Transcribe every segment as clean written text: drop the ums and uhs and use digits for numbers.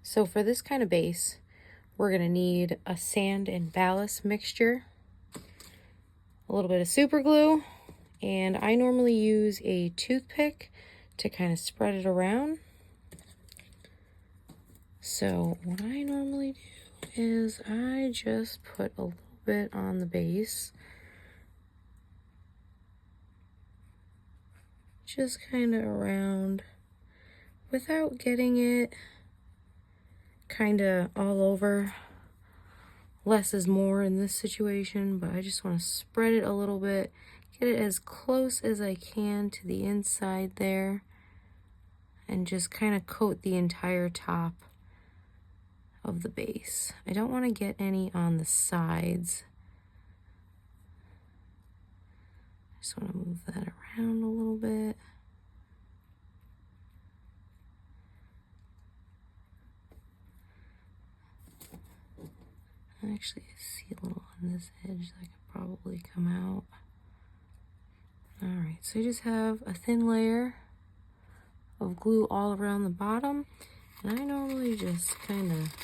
So for this kind of base, we're gonna need a sand and ballast mixture, a little bit of super glue, and I normally use a toothpick to kind of spread it around. So what I normally do is I just put a little bit on the base, just kind of around, without getting it kind of all over. Less is more in this situation, but I just want to spread it a little bit, get it as close as I can to the inside there, and just kind of coat the entire top of the base. I don't want to get any on the sides. Just want to move that around a little bit. Actually, I see a little on this edge that could probably come out. Alright, so I just have a thin layer of glue all around the bottom, and I normally just kind of,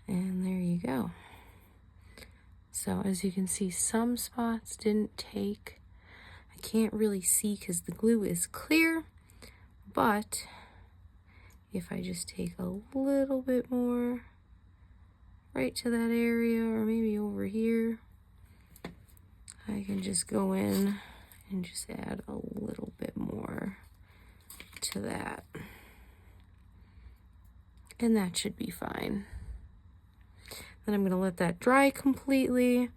and there you go. So as you can see, some spots didn't take. I can't really see because the glue is clear, but if I just take a little bit more right to that area, or maybe over here, I can just go in and just add a little bit more to that. And that should be fine. Then I'm going to let that dry completely.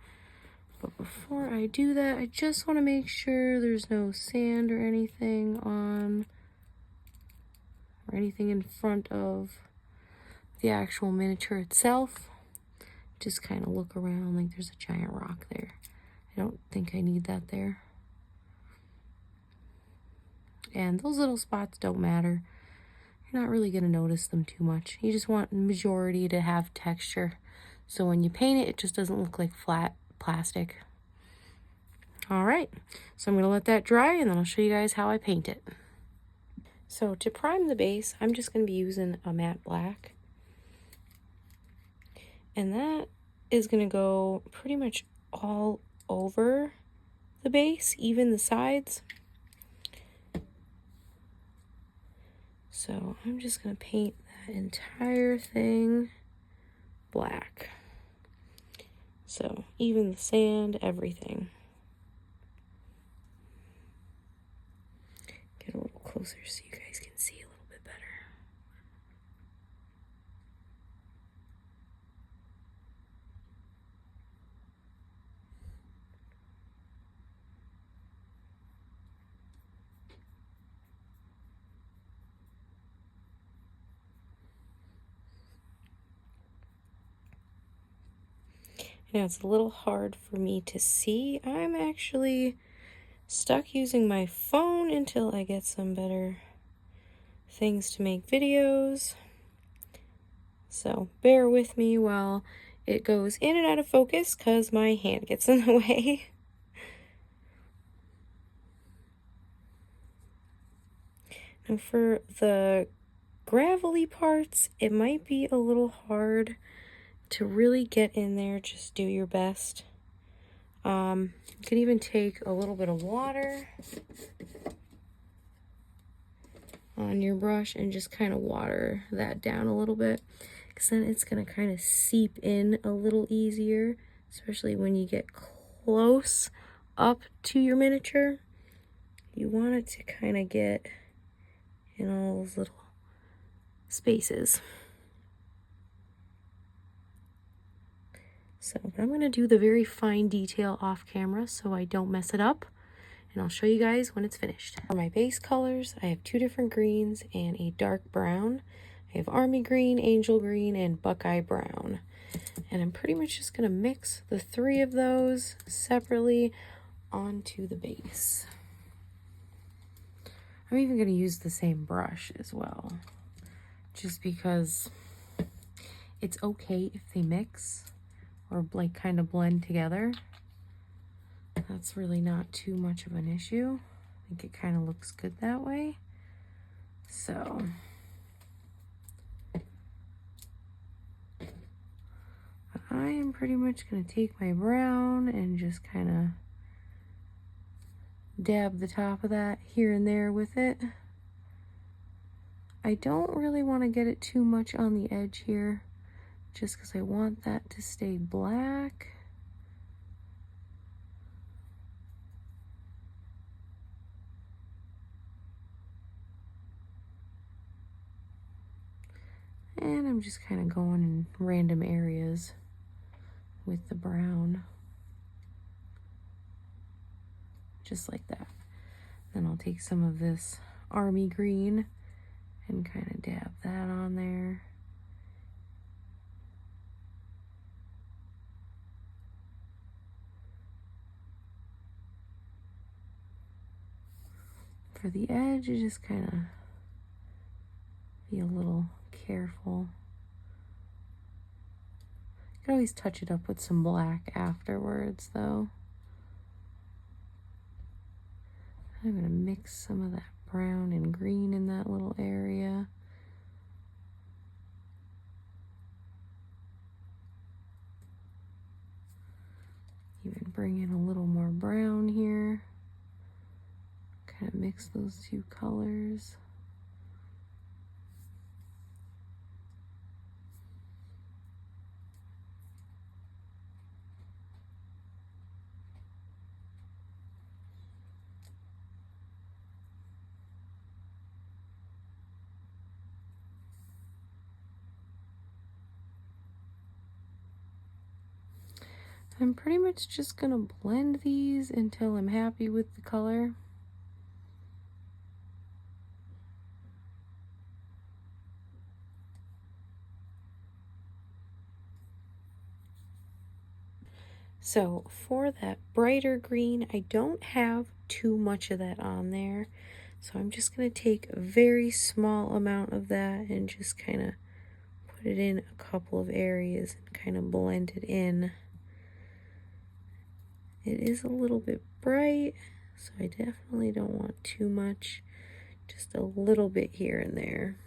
But before I do that, I just want to make sure there's no sand or anything on, or anything in front of the actual miniature itself. Just kind of look around like there's a giant rock there. I don't think I need that there. And those little spots don't matter. You're not really going to notice them too much. You just want the majority to have texture. So when you paint it, it just doesn't look like flat plastic. All right, so I'm going to let that dry, and then I'll show you guys how I paint it. So to prime the base, I'm just going to be using a matte black. And that is going to go pretty much all over the base, even the sides. So I'm just going to paint that entire thing black. So even the sand, everything. Get a little closer so you guys can see a little bit better. Now it's a little hard for me to see. I'm actually stuck using my phone until I get some better things to make videos. So bear with me while it goes in and out of focus because my hand gets in the way. Now for the gravelly parts, it might be a little hard to really get in there. Just do your best. You can even take a little bit of water on your brush and just kind of water that down a little bit, because then it's going to kind of seep in a little easier, especially when you get close up to your miniature. You want it to kind of get in all those little spaces. So, but I'm going to do the very fine detail off camera so I don't mess it up, and I'll show you guys when it's finished. For my base colors, I have two different greens and a dark brown. I have army green, angel green, and buckeye brown. And I'm pretty much just going to mix the three of those separately onto the base. I'm even going to use the same brush as well, just because it's okay if they mix or like kind of blend together. That's really not too much of an issue. I think it kind of looks good that way. So I am pretty much going to take my brown and just kind of dab the top of that here and there with it. I don't really want to get it too much on the edge here, just because I want that to stay black. And I'm just kind of going in random areas with the brown. Just like that. Then I'll take some of this army green and kind of dab that on there. For the edge, you just kind of be a little careful. You can always touch it up with some black afterwards, though. I'm going to mix some of that brown and green in that little area. Even bring in a little more brown here. Kind of mix those two colors. I'm pretty much just going to blend these until I'm happy with the color. So for that brighter green, I don't have too much of that on there. So I'm just going to take a very small amount of that and just kind of put it in a couple of areas and kind of blend it in. It is a little bit bright, so I definitely don't want too much, just a little bit here and there.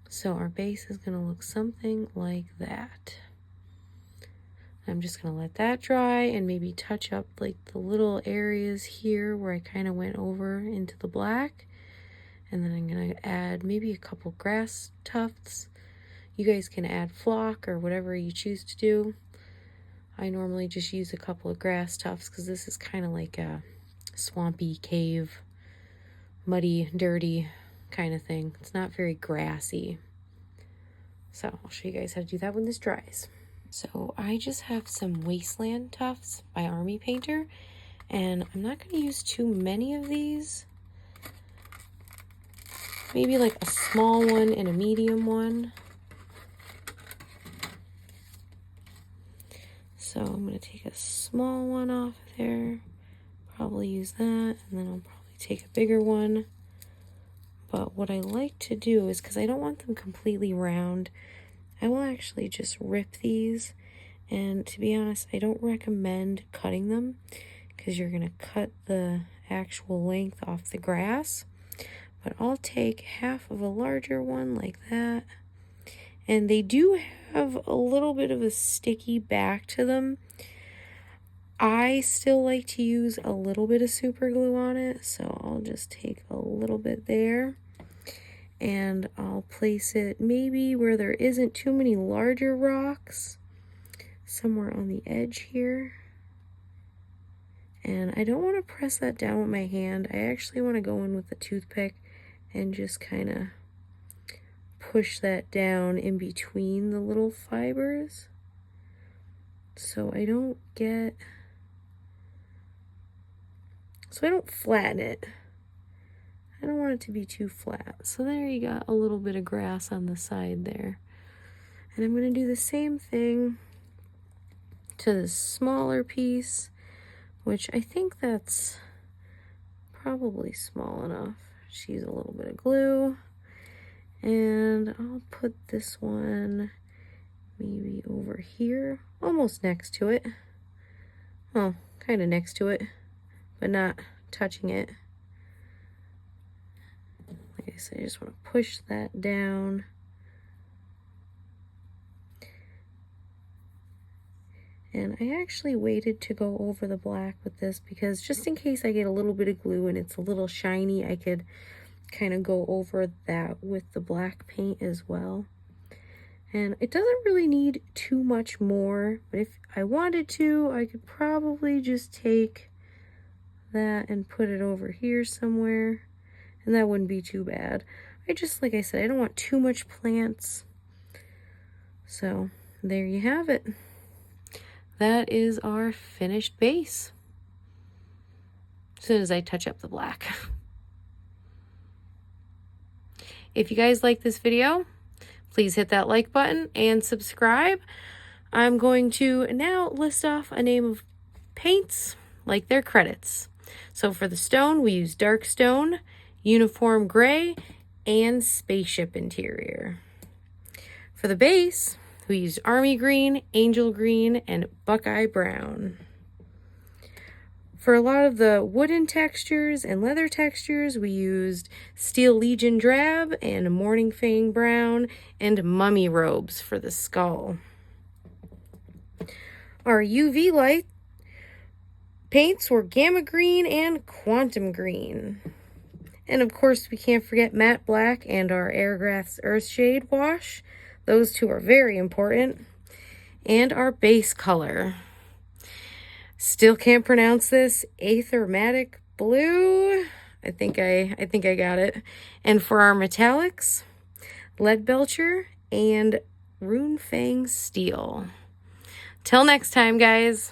So our base is going to look something like that. I'm just going to let that dry and maybe touch up like the little areas here where I kind of went over into the black. And then I'm going to add maybe a couple grass tufts. You guys can add flock or whatever you choose to do. I normally just use a couple of grass tufts because this is kind of like a swampy cave, muddy, dirty kind of thing. It's not very grassy. So I'll show you guys how to do that when this dries. So I just have some Wasteland Tufts by Army Painter, and I'm not going to use too many of these. Maybe like a small one and a medium one. So I'm going to take a small one off there, probably use that, and then I'll probably take a bigger one. But what I like to do is, because I don't want them completely round, I will actually just rip these, and to be honest, I don't recommend cutting them because you're going to cut the actual length off the grass. But I'll take half of a larger one like that, and they do have a little bit of a sticky back to them. I still like to use a little bit of super glue on it, so I'll just take a little bit there. And I'll place it maybe where there isn't too many larger rocks, somewhere on the edge here. And I don't want to press that down with my hand. I actually want to go in with a toothpick and just kind of push that down in between the little fibers, so I don't flatten it. I don't want it to be too flat. So there you got a little bit of grass on the side there. And I'm going to do the same thing to the smaller piece, which I think that's probably small enough. Just use a little bit of glue. And I'll put this one maybe over here, almost next to it. Well, kind of next to it, but not touching it. Like I said, I just want to push that down. And I actually waited to go over the black with this because just in case I get a little bit of glue and it's a little shiny, I could kind of go over that with the black paint as well. And it doesn't really need too much more, but if I wanted to, I could probably just take that and put it over here somewhere, and that wouldn't be too bad. I just, like I said, I don't want too much plants. So there you have it. That is our finished base. As soon as I touch up the black. If you guys like this video, please hit that like button and subscribe. I'm going to now list off a name of paints like their credits. So for the stone, we use dark stone, uniform gray, and spaceship interior. For the base, we used army green, angel green, and buckeye brown. For a lot of the wooden textures and leather textures, we used Steel Legion drab and Morning Fang brown and mummy robes for the skull. Our UV light paints were gamma green and quantum green. And of course, we can't forget matte black and our Airgraph's Earthshade wash. Those two are very important. And our base color. Still can't pronounce this. Aethermatic blue. I think I got it. And for our metallics, Lead Belcher and Rune Fang Steel. Till next time, guys.